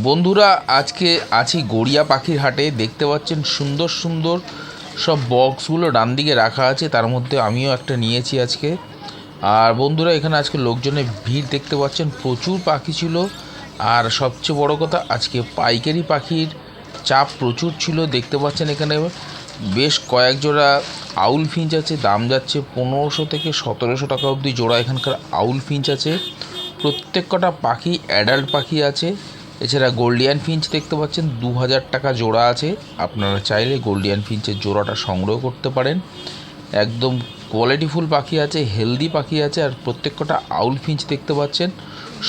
বন্ধুরা আজকে আছি গড়িয়া পাখির হাটে। দেখতে পাচ্ছেন সুন্দর সুন্দর সব বক্সগুলো ডান দিকে রাখা আছে, তার মধ্যে আমিও একটা নিয়েছি আজকে। আর বন্ধুরা এখানে আজকে লোকজনের ভিড় দেখতে পাচ্ছেন, প্রচুর পাখি ছিল। আর সবচেয়ে বড় কথা, আজকে পাইকারি পাখির চাপ প্রচুর ছিল। দেখতে পাচ্ছেন এখানে বেশ কয়েক জোড়া আউল ফিঞ্চ আছে, দাম যাচ্ছে 1500 থেকে 1700 টাকা অবধি জোড়া। এখানকার আউল ফিঞ্চ আছে, প্রত্যেক কটা পাখি অ্যাডাল্ট পাখি আছে। এছাড়া গোল্ডিয়ান ফিঞ্চ দেখতে পাচ্ছেন 2000 টাকা জোড়া আছে। আপনারা চাইলে গোল্ডিয়ান ফিঞ্চের জোড়াটা সংগ্রহ করতে পারেন। একদম কোয়ালিটিফুল পাখি আছে, হেলদি পাখি আছে। আর প্রত্যেক কটা আউল ফিঞ্চ দেখতে পাচ্ছেন,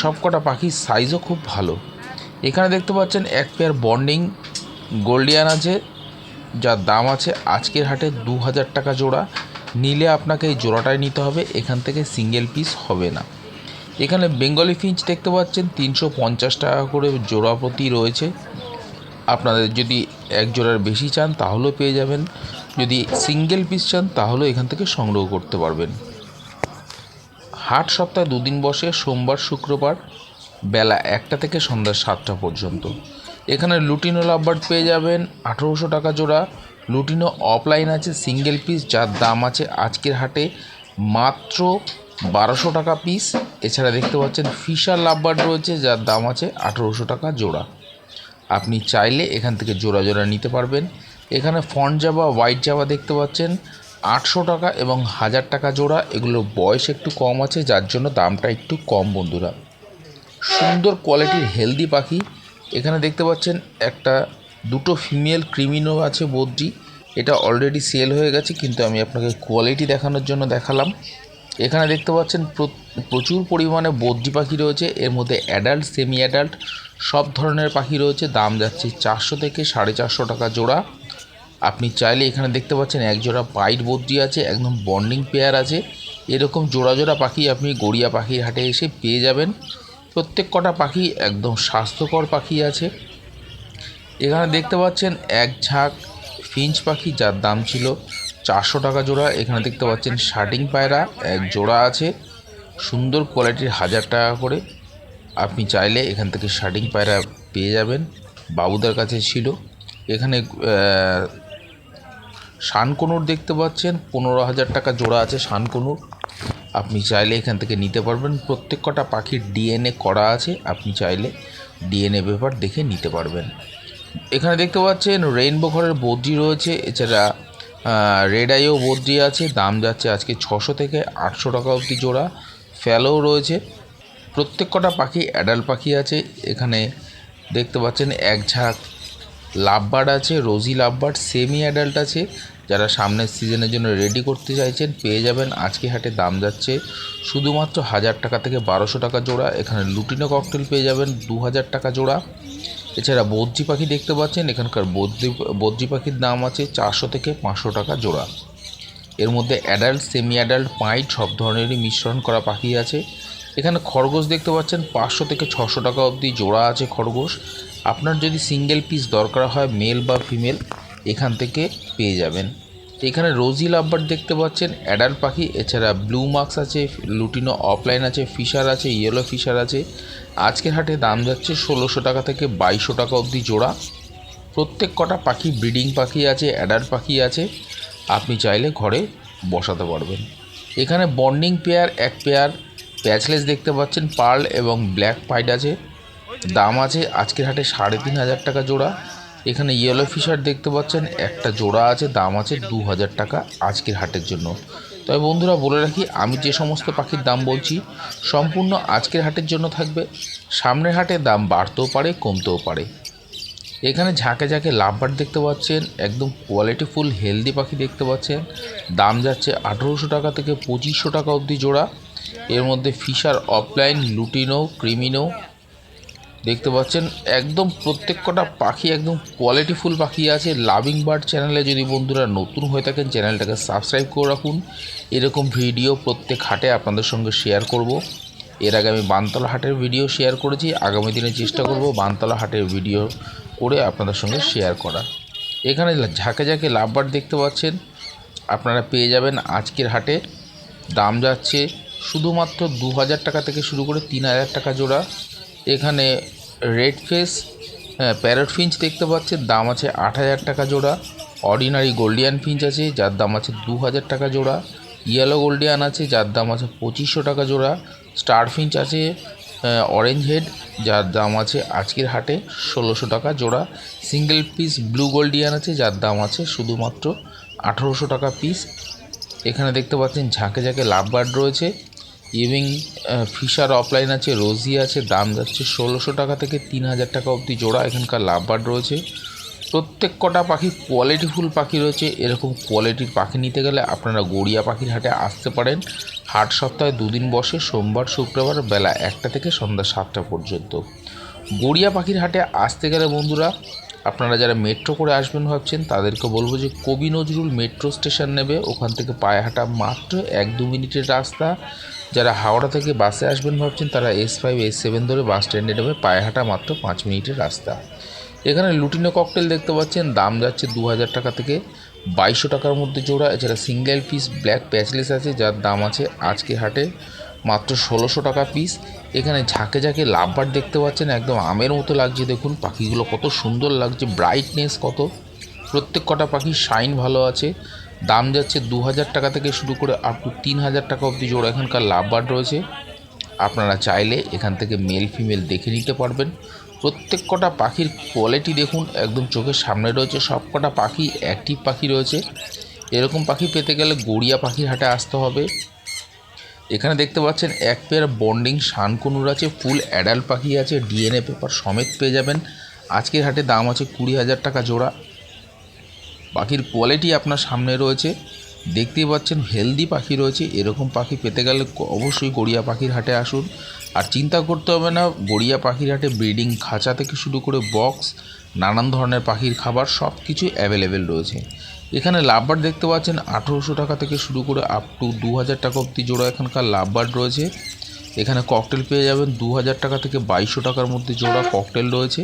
সব কটা পাখির সাইজও খুব ভালো। এখানে দেখতে পাচ্ছেন এক পেয়ার বন্ডিং গোল্ডিয়ান আছে, যার দাম আছে আজকের হাটে 2000 টাকা জোড়া। নিলে আপনাকে এই জোড়াটাই নিতে হবে, এখান থেকে সিঙ্গেল পিস হবে না। এখানে বেঙ্গলি ফিঞ্চ দেখতে পাচ্ছেন 350 টাকা করে জোড়া প্রতি রয়েছে। আপনাদের যদি এক জোড়ার বেশি চান তাহলেও পেয়ে যাবেন, যদি সিঙ্গেল পিস চান তাহলেও এখান থেকে সংগ্রহ করতে পারবেন। হাট সপ্তাহে দুদিন বসে, সোমবার শুক্রবার বেলা 1টা থেকে সন্ধ্যা 7টা পর্যন্ত। এখানে লুটিনো লাভবার্ড পেয়ে যাবেন 1800 টাকা জোড়া। লুটিনো অফলাইন আছে সিঙ্গেল পিস, যার দাম আছে আজকের হাটে মাত্র 1200 টাকা পিস। এছাড়া দেখতে পাচ্ছেন ফিশার লাভবার্ড রয়েছে, যার দাম আছে 1800 টাকা জোড়া। আপনি চাইলে এখান থেকে জোড়া জোড়া নিতে পারবেন। এখানে ফন্ট জাবা, হোয়াইট জাবা দেখতে পাচ্ছেন 800 টাকা এবং 1000 টাকা জোড়া। এগুলোর বয়স একটু কম আছে, যার জন্য দামটা একটু কম। বন্ধুরা সুন্দর কোয়ালিটির হেলদি পাখি। এখানে দেখতে পাচ্ছেন দুটো ফিমেল ক্রিমিনো আছে বদ্রি। এটা অলরেডি সেল হয়ে গেছে, কিন্তু আমি আপনাকে কোয়ালিটি দেখানোর জন্য দেখালাম। এখানে দেখতে পাচ্ছেন প্রচুর পরিমাণে বদ্রি পাখি রয়েছে। এর মধ্যে অ্যাডাল্ট, সেমি অ্যাডাল্ট সব ধরনের পাখি রয়েছে। দাম যাচ্ছে 400 থেকে 450 টাকা জোড়া। আপনি চাইলে এখানে দেখতে পাচ্ছেন এক জোড়া পাইট বদ্রি আছে, একদম বন্ডিং পেয়ার আছে। এরকম জোড়া জোড়া পাখি আপনি গড়িয়া পাখির হাটে এসে পেয়ে যাবেন। প্রত্যেক কটা পাখি একদম স্বাস্থ্যকর পাখি আছে। এখানে দেখতে পাচ্ছেন এক ঝাঁক ফিঞ্চ পাখি, যার দাম ছিল 400 টাকা জোড়া। এখানে দেখতে পাচ্ছেন শার্টিং পায়রা এক জোড়া আছে, সুন্দর কোয়ালিটির 1000 টাকা করে। আপনি চাইলে এখান থেকে শার্টিং পায়রা পেয়ে যাবেন, বাবুদার কাছে ছিল। এখানে শানকনুর দেখতে পাচ্ছেন 15,000 টাকা জোড়া আছে শানকনুর। আপনি চাইলে এখান থেকে নিতে পারবেন। প্রত্যেক কটা পাখির ডিএনএ করা আছে, আপনি চাইলে ডিএনএ পেপার দেখে নিতে পারবেন। এখানে দেখতে পাচ্ছেন রেইনবো ঘরের বদ্রি রয়েছে। এছাড়া রেড আইও বদ্রি আছে, দাম যাচ্ছে আজকে 600 থেকে 800 টাকা অবধি জোড়া। ফ্যালো রয়েছে। প্রত্যেক কটা পাখি অ্যাডাল্ট পাখি আছে। এখানে দেখতে পাচ্ছেন এক ঝাঁক লাভবার্ড আছে, রোজি লাভবার্ড সেমি অ্যাডাল্ট আছে। যারা সামনের সিজনের জন্য রেডি করতে চাইছেন পেয়ে যাবেন। আজকে হাটে দাম যাচ্ছে শুধুমাত্র 1000 টাকা থেকে 1200 টাকা জোড়া। এখানে লুটিনো ককটেল পেয়ে যাবেন 2000 টাকা জোড়া। এছাড়া বদ্রি পাখি দেখতে পাচ্ছেন, এখানকার বদ্রি পাখির দাম আছে 400 থেকে 500 টাকা জোড়া। এর মধ্যে অ্যাডাল্ট, সেমি অ্যাডাল্ট, পাইট সব ধরনেরই মিশ্রণ করা পাখি আছে। এখানে খরগোশ দেখতে পাচ্ছেন 500 থেকে 600 টাকা অবধি জোড়া আছে খরগোশ। আপনার যদি সিঙ্গেল পিস দরকার হয় মেল বা ফিমেল, এখান থেকে পেয়ে যাবেন। এখানে রোজি লাভবার্ড দেখতে পাচ্ছেন অ্যাডাল্ট পাখি। এছাড়া ব্লু মার্কস আছে, লুটিনো অফলাইন আছে, ফিশার আছে, ইয়েলো ফিশার আছে। আজকের হাটে দাম যাচ্ছে 1600 টাকা থেকে 2200 টাকা অবধি জোড়া। প্রত্যেক কটা পাখি ব্রিডিং পাখি আছে, অ্যাডাল্ট পাখি আছে। আপনি চাইলে ঘরে বসাতে পারবেন। এখানে বন্ডিং পেয়ার এক পেয়ার প্যাচলেস দেখতে পাচ্ছেন, পার্ল এবং ব্ল্যাক পাইড আছে। দাম আছে আজকের হাটে 3500 টাকা জোড়া। এখানে ইয়েলো ফিশার দেখতে পাচ্ছেন একটা জোড়া আছে, দাম আছে 2000 টাকা আজকের হাটের জন্য। তবে বন্ধুরা বলে রাখি, আমি যে সমস্ত পাখির দাম বলছি সম্পূর্ণ আজকের হাটের জন্য থাকবে। সামনের হাটে দাম বাড়তেও পারে, কমতেও পারে। এখানে ঝাঁকে ঝাঁকে লাভবার্ড দেখতে পাচ্ছেন, একদম কোয়ালিটিফুল হেলদি পাখি দেখতে পাচ্ছেন। দাম যাচ্ছে 1800 টাকা থেকে 2500 টাকা অবধি জোড়া। এর মধ্যে ফিশার অফলাইন, লুটিনো, ক্রিমিনো দেখতে পাচ্ছেন। একদম প্রত্যেক কটা পাখি একদম কোয়ালিটিফুল পাখি আছে। লাভিং বার্ড চ্যানেলে যদি বন্ধুরা নতুন হয়ে থাকেন, চ্যানেলটাকে সাবস্ক্রাইব করে রাখুন। এরকম ভিডিও প্রত্যেক হাটে আপনাদের সঙ্গে শেয়ার করব। এর আগে আমি বানতলা হাটের ভিডিও শেয়ার করেছি, আগামী দিনে চেষ্টা করব বানতলা হাটের ভিডিও করে আপনাদের সঙ্গে শেয়ার করা। এখানে ঝাঁকে ঝাঁকে লাভবার্ড দেখতে পাচ্ছেন, আপনারা পেয়ে যাবেন আজকের হাটে। দাম যাচ্ছে শুধুমাত্র 2000 টাকা থেকে শুরু করে 3000 টাকা জোড়া। এখানে রেড ফেস প্যারট ফিঞ্চ দেখতে পাচ্ছেন, দাম আছে 8,000 টাকা জোড়া। অর্ডিনারি গোল্ডিয়ান ফিঞ্চ আছে, যার দাম আছে 2,000 টাকা জোড়া। ইয়েলো গোল্ডিয়ান আছে, যার দাম আছে 2,500 টাকা জোড়া। স্টার ফিঞ্চ আছে অরেঞ্জ হেড, যার দাম আছে আজকের হাটে 1,600 টাকা জোড়া। সিঙ্গেল পিস ব্লু গোল্ডিয়ান আছে, যার দাম আছে শুধুমাত্র 1,800 টাকা পিস। এখানে দেখতে পাচ্ছেন ঝাঁকে ঝাঁকে লাভবার্ড রয়েছে। ইভিং ফিশার অফলাইন আছে, রোজি আছে, দাম যাচ্ছে 1,600 টাকা থেকে 3,000 টাকা অবধি জোড়া। এখানকার লাভবার্ড রয়েছে। প্রত্যেক কটা পাখি কোয়ালিটিফুল পাখি রয়েছে। এরকম কোয়ালিটির পাখি নিতে গেলে আপনারা গড়িয়া পাখির হাটে আসতে পারেন। হাট সপ্তাহে 2 দিন বসে, সোমবার শুক্রবার বেলা 1টা থেকে সন্ধ্যা 7টা পর্যন্ত। গড়িয়া পাখির হাটে আসতে গেলে বন্ধুরা, আপনারা যারা মেট্রো করে আসবেন ভাবছেন তাদেরকে বলবো যে কবি নজরুল মেট্রো স্টেশন নেবে, ওখান থেকে পায়ে হাঁটা মাত্র 1-2 মিনিটের রাস্তা। যারা হাওড়া থেকে বাসে আসবেন ভাবছেন তারা S5 S7 ধরে বাস স্ট্যান্ডে নেবে, পায়ে হাঁটা মাত্র 5 মিনিটের রাস্তা। এখানে লুটিনো ককটেল দেখতে পাচ্ছেন, দাম যাচ্ছে 2,000 টাকা থেকে 2,200 টাকার মধ্যে জোড়া। এছাড়া সিঙ্গেল পিস ব্ল্যাক প্যাচলেস আছে, যার দাম আছে আজকে হাটে মাত্র 1,600 টাকা পিস। এখানে ঝাঁকে ঝাঁকে লাভবার্ড দেখতে পাচ্ছেন, একদম আমের মতো লাগছে। দেখুন পাখিগুলো কত সুন্দর লাগছে, ব্রাইটনেস কত। প্রত্যেক কটা পাখির শাইন ভালো আছে। দাম যাচ্ছে 2,000 টাকা থেকে শুরু করে আপ টু 3,000 টাকা অবধি জোড়া এখানকার লাভবার্ড রয়েছে। আপনারা চাইলে এখান থেকে মেল ফিমেল দেখে নিতে পারবেন। প্রত্যেক কটা পাখির কোয়ালিটি দেখুন, একদম চোখের সামনে রয়েছে। সব কটা পাখি অ্যাক্টিভ পাখি রয়েছে। এরকম পাখি পেতে গেলে গড়িয়া পাখির হাটে আসতে হবে। এখানে দেখতে পাচ্ছেন এক পেয়ার বন্ডিং শানকুনুর আছে, ফুল অ্যাডাল্ট পাখি আছে, DNA পেপার সমেত পেয়ে যাবেন। আজকের হাটে দাম আছে 20,000 টাকা জোড়া। পাখির কোয়ালিটি আপনার সামনে রয়েছে, দেখতেই পাচ্ছেন হেলদি পাখি রয়েছে। এরকম পাখি পেতে গেলে অবশ্যই গড়িয়া পাখির হাটে আসুন। আর চিন্তা করতে হবে না, গড়িয়া পাখির হাটে ব্রিডিং খাঁচা থেকে শুরু করে বক্স, নানান ধরনের পাখির খাবার সব কিছু অ্যাভেলেবেল রয়েছে। এখানে লাভবার্ড দেখতে পাচ্ছেন 1,800 টাকা থেকে শুরু করে আপ টু 2,000 টাকা অবধি জোড়া এখানকার লাভবার্ড রয়েছে। এখানে ককটেল পেয়ে যাবেন 2,000 টাকা থেকে 2,200 টাকার মধ্যে জোড়া ককটেল রয়েছে।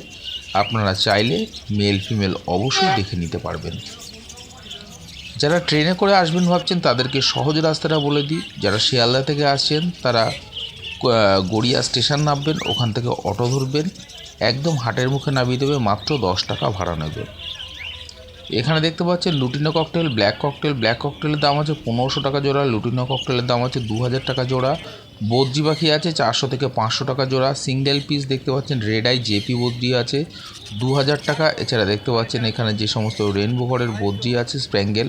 আপনারা চাইলে মেল ফিমেল অবশ্যই দেখে নিতে পারবেন। যারা ট্রেনে করে আসবেন ভাবছেন তাদেরকে সহজ রাস্তাটা বলে দিই। যারা শিয়ালদা থেকে আসছেন তারা গড়িয়া স্টেশন নামবেন, ওখান থেকে অটো ধরবেন, একদম হাটের মুখে নামিয়ে দেবে, মাত্র 10 টাকা ভাড়া নেবে। এখানে দেখতে পাচ্ছেন লুটিনো ককটেল, ব্ল্যাক ককটেল। ব্ল্যাক ককটেলের দাম আছে 1,500 টাকা জোড়া, লুটিনো ককটেলের দাম আছে 2,000 টাকা জোড়া। বদ্রি পাখি আছে 400 থেকে 500 টাকা জোড়া। সিঙ্গেল পিস দেখতে পাচ্ছেন রেড আই জেপি বদ্রি আছে 2,000 টাকা। এছাড়া দেখতে পাচ্ছেন এখানে যে সমস্ত রেনবো ঘরের বদ্রি আছে স্প্যাঙ্গেল,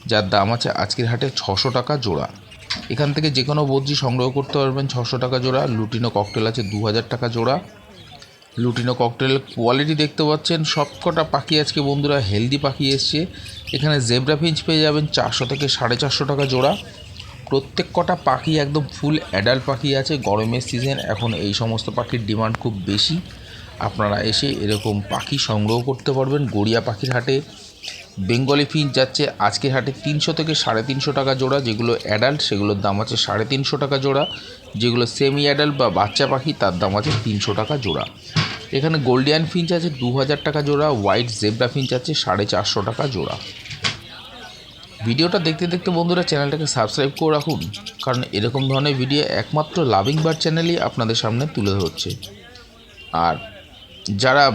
যার দাম আছে আজকের হাটে 600 টাকা জোড়া। এখান থেকে যে কোনো বদ্রি সংগ্রহ করতে পারবেন 600 টাকা জোড়া। লুটিনো ককটেল আছে 2,000 টাকা জোড়া। লুটিনো ককটেলের কোয়ালিটি দেখতে পাচ্ছেন, সব কটা পাখি আজকে বন্ধুরা হেলদি পাখি এসছে। এখানে জেব্রা ফিঞ্চ পেয়ে যাবেন 400 থেকে 450 টাকা জোড়া। প্রত্যেক কটা পাখি একদম ফুল অ্যাডাল্ট পাখি আছে। গরমের সিজন, এখন এই সমস্ত পাখির ডিমান্ড খুব বেশি। আপনারা এসে এরকম পাখি সংগ্রহ করতে পারবেন গড়িয়া পাখির হাটে। বেঙ্গলি ফিঞ্চ যাচ্ছে আজকের হাটে 300 থেকে 350 টাকা জোড়া। যেগুলো অ্যাডাল্ট সেগুলোর দাম আছে 350 টাকা জোড়া। যেগুলো সেমি অ্যাডাল্ট বা বাচ্চা পাখি তার দাম আছে 300 টাকা জোড়া। এখানে গোল্ডিয়ান ফিঞ্চ আছে 2,000 টাকা জোড়া। হোয়াইট জেব্রা ফিঞ্চ আছে 450 টাকা জোড়া। ভিডিওটা দেখতে দেখতে বন্ধুরা চ্যানেলটাকে সাবস্ক্রাইব করে রাখুন, কারণ এরকম ধরনের ভিডিও একমাত্র লাভিং বার্ড চ্যানেলই আপনাদের সামনে তুলে ধরছে। আর যারা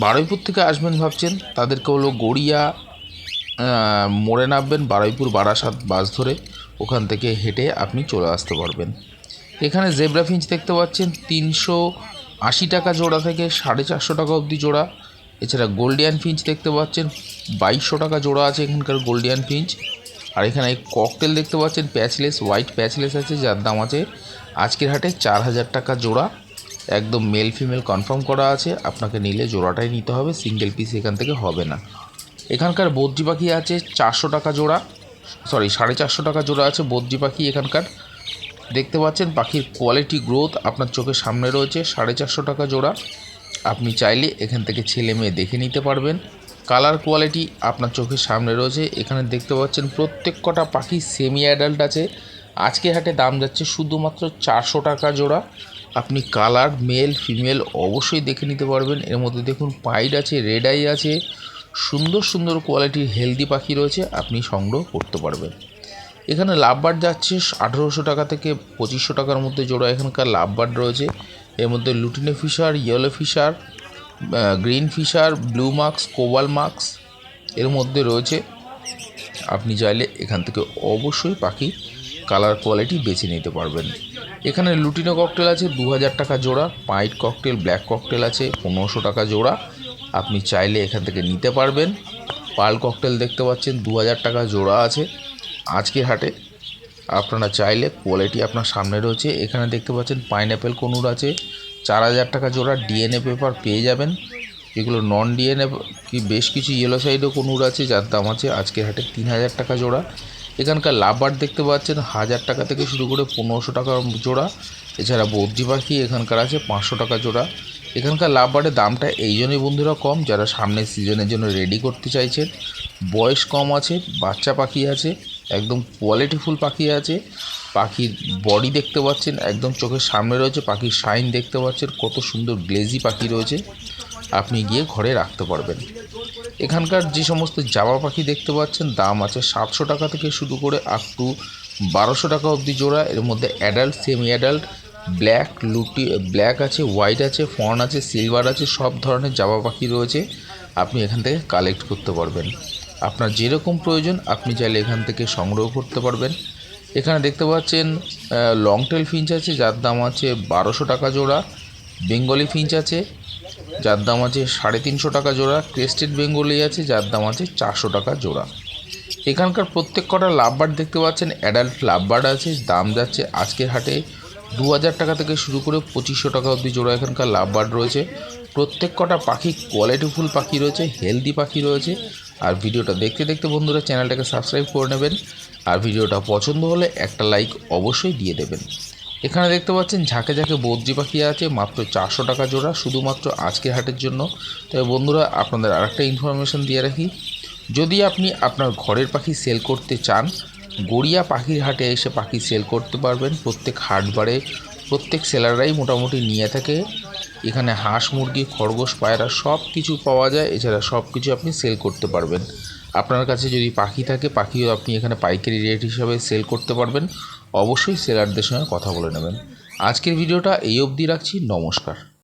বারুইপুর থেকে আসবেন ভাবছেন তাদেরকে হলো গড়িয়া মোড়ে নামবেন, বারুইপুর বারাসাত বাস ধরে ওখান থেকে হেঁটে আপনি চলে আসতে পারবেন। এখানে জেব্রা ফিঞ্চ দেখতে পাচ্ছেন 380 টাকা জোড়া থেকে 450 টাকা অবধি জোড়া। এছাড়া গোল্ডিয়ান ফিঞ্চ দেখতে পাচ্ছেন 2,200 টাকা জোড়া আছে এখানকার গোল্ডিয়ান ফিঞ্চ। আর এখানে ককটেল দেখতে পাচ্ছেন প্যাচলেস, হোয়াইট প্যাচলেস আছে, যার দাম আছে আজকের হাটে 4,000 টাকা জোড়া। একদম মেল ফিমেল কনফার্ম করা আছে, আপনাকে নিলে জোড়াটাই নিতে হবে, সিঙ্গেল পিস এখান থেকে হবে না। এখানকার বদ্রি পাখি আছে 400 টাকা জোড়া, 450 টাকা জোড়া আছে বদ্রি পাখি এখানকার। দেখতে পাচ্ছেন পাখির কোয়ালিটি গ্রোথ আপনার চোখের সামনে রয়েছে। 450 টাকা জোড়া। আপনি চাইলে এখান থেকে ছেলে মেয়ে দেখে নিতে পারবেন। কালার কোয়ালিটি আপনার চোখের সামনে রয়েছে। এখানে দেখতে পাচ্ছেন প্রত্যেক কটা পাখি সেমি অ্যাডাল্ট আছে। আজকে হাটে দাম যাচ্ছে শুধুমাত্র 400 টাকা জোড়া। আপনি কালার মেল ফিমেল অবশ্যই দেখে নিতে পারবেন। এর মধ্যে দেখুন পাইড আছে, রেড আই আছে, সুন্দর সুন্দর কোয়ালিটির হেলদি পাখি রয়েছে, আপনি সংগ্রহ করতে পারবেন। এখানে লাভবার্ড যাচ্ছে 1,800 টাকা থেকে 2,500 টাকার মধ্যে জোড়া এখানকার লাভবার্ড রয়েছে। এর মধ্যে lutino fischer, yellow fischer, green fischer, blue masked, cobalt masked এর মধ্যে রয়েছে। আপনি চাইলে এখান থেকে অবশ্যই পাখি কালার কোয়ালিটি বেছে নিতে পারবেন। এখানে লুটিনো ককটেল আছে 2000 টাকা জোড়া, পাইট ককটেল, ব্ল্যাক ককটেল আছে 1500 টাকা জোড়া, আপনি চাইলে এখান থেকে নিতে পারবেন। পার্ল ককটেল দেখতে পাচ্ছেন 2000 টাকা জোড়া আছে আজকের হাটে, আপনারা চাইলে কোয়ালিটি আপনার সামনে রয়েছে। এখানে দেখতে পাচ্ছেন পাইনঅ্যাপেল কনুর আছে 4000 টাকা জোড়া, ডিএনএ পেপার পেয়ে যাবেন। এগুলো নন ডিএনএ কি বেশ কিছু ইয়েলো সাইডও কনুর আছে যার দাম আছে আজকের হাটে 3000 টাকা জোড়া। এখানকার লাভবার্ড দেখতে পাচ্ছেন 1000 টাকা থেকে শুরু করে 1500 টাকা জোড়া। এছাড়া বদ্রি পাখি এখানকার আছে 500 টাকা জোড়া। এখানকার লাভবার্ডের দামটা এই জন্যই বন্ধুরা কম, যারা সামনের সিজনের জন্য রেডি করতে চাইছেন। বয়স কম আছে, বাচ্চা পাখি আছে, একদম কোয়ালিটিফুল পাখি আছে। পাখির বডি দেখতে পাচ্ছেন একদম চোখের সামনে রয়েছে, পাখির শাইন দেখতে পাচ্ছেন, কত সুন্দর গ্লেজি পাখি রয়েছে, আপনি গিয়ে ঘরে রাখতে পারবেন। এখানকার যে সমস্ত জাবা পাখি দেখতে পাচ্ছেন দাম আছে 700 টাকা থেকে শুরু করে আপ টু 1200 টাকা অবধি জোড়া। এর মধ্যে অ্যাডাল্ট, সেমি অ্যাডাল্ট, ব্ল্যাক আছে, হোয়াইট আছে, ফন আছে, সিলভার আছে, সব ধরনের জাবা পাখি রয়েছে, আপনি এখান থেকে কালেক্ট করতে পারবেন। আপনার যেরকম প্রয়োজন আপনি চাইলে এখান থেকে সংগ্রহ করতে পারবেন। এখানে দেখতে পাচ্ছেন লং টেল ফিঞ্চ আছে যার দাম আছে 1200 টাকা জোড়া, বেঙ্গলি ফিঞ্চ আছে যার দাম আছে 350 টাকা জোড়া, ক্রেস্টেড বেঙ্গলি আছে যার দাম আছে 400 টাকা জোড়া। এখানকার প্রত্যেক কটা লাভবার্ড দেখতে পাচ্ছেন অ্যাডাল্ট লাভবার্ড আছে, দাম যাচ্ছে আজকের হাটে 2000 টাকা থেকে শুরু করে 2500 টাকা অবধি জোড়া এখানকার লাভবার্ড রয়েছে। প্রত্যেক কটা পাখি কোয়ালিটিফুল পাখি রয়েছে, হেলদি পাখি রয়েছে। আর ভিডিওটা দেখতে দেখতে বন্ধুরা চ্যানেলটাকে সাবস্ক্রাইব করে নেবেন, আর ভিডিওটা পছন্দ হলে একটা লাইক অবশ্যই দিয়ে দেবেন। এখানে দেখতে পাচ্ছেন ঝাঁকে ঝাঁকে বদ্রি পাখি আছে মাত্র 400 টাকা জোড়া, শুধুমাত্র আজকের হাটের জন্য। তবে বন্ধুরা আপনাদের আরেকটা ইনফরমেশন দিয়ে রাখি, যদি আপনি আপনার ঘরের পাখি সেল করতে চান, গড়িয়া পাখির হাটে এসে পাখি সেল করতে পারবেন। প্রত্যেক হাটবারে প্রত্যেক সেলাররাই মোটামুটি নিয়ে থাকে। এখানে হাঁস, মুরগি, খরগোশ, পায়রা সব কিছু পাওয়া যায়, এছাড়া সব কিছু আপনি সেল করতে পারবেন। আপনার কাছে যদি পাখি থাকে, পাখিও আপনি এখানে পাইকারি রেট হিসাবে সেল করতে পারবেন। অবশ্যই সেলারদের সঙ্গে কথা বলে নেবেন। আজকের ভিডিওটা এই অবধি রাখছি, নমস্কার।